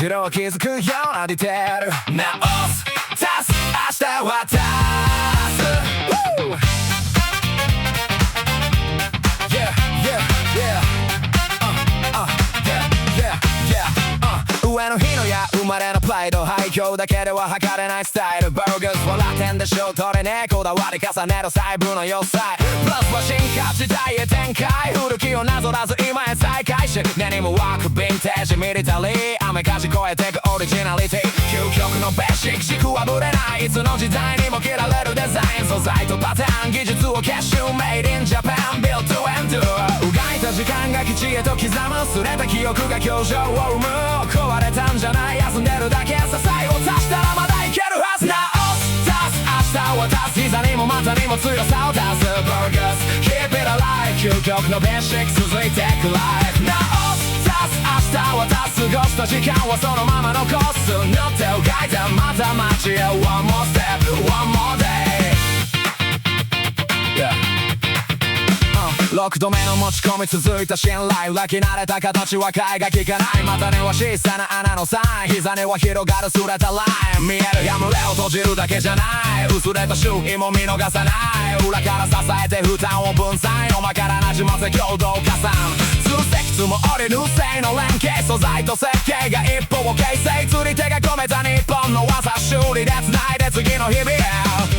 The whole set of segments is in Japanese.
白を気づくようなディテール直す足す明日渡す Yeah, yeah, yeah上の日のや生まれのプライド廃墟だけでは測れないスタイル Burgus はラテンでしょ取れねえこだわり重ねる細部の要塞プラスは進化時代へ展開古きをなぞらず今へ再開し何もワークヴィンテージミリタリー雨風越えてくオリジナリティ究極のベーシック軸はぶれないいつの時代にも着られるデザイン素材とパターン技術を結集 Made in Japan Built to endure うがいた時間が基地へと刻む擦れた記憶が表情を生む壊れたんじゃない休んでるだけ支えを足したらまだいけるはず直す足す明日を足す膝にも股にも強さを足す Burgus Keep it alive 究極のベーシック続いてく Life 直す足す明日を足す過ごした時間はそのまま残す塗ってを描いてまた街へ One more step One more day Yeah6度目の持ち込み続いた信頼裏切られた形は替えが利かない股には小さな穴のサイン膝には広がる擦れたライン見えるやむれを閉じるだけじゃない薄れた周囲も見逃さない裏から支えて負担を分散おまからなじませ強度を加算数積積もり縫製の連携素材と設計が一歩を形成釣り手が込めた日本の技修理で繋いで次の日々へ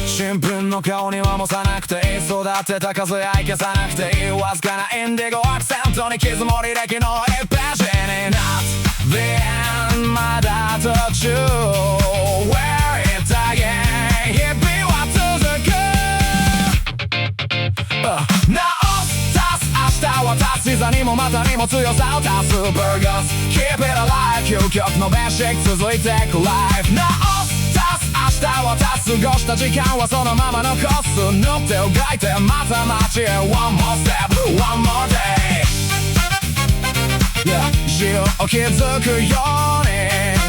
新品の顔にはもさなくていい育てた風合い消さなくていいわずかなインディゴアクセントに傷も履歴の1ページになって The end まだ途中 Where it's again 日々は続く直す足す明日は足す膝にも股にも強さを足す Burgus Keep it alive 究極のベーシック続いてく Life 直す足す明日は足す過ごした時間はそのまま残す塗ってを描いてまた街へ One more step One more day Yeah 白を気づくように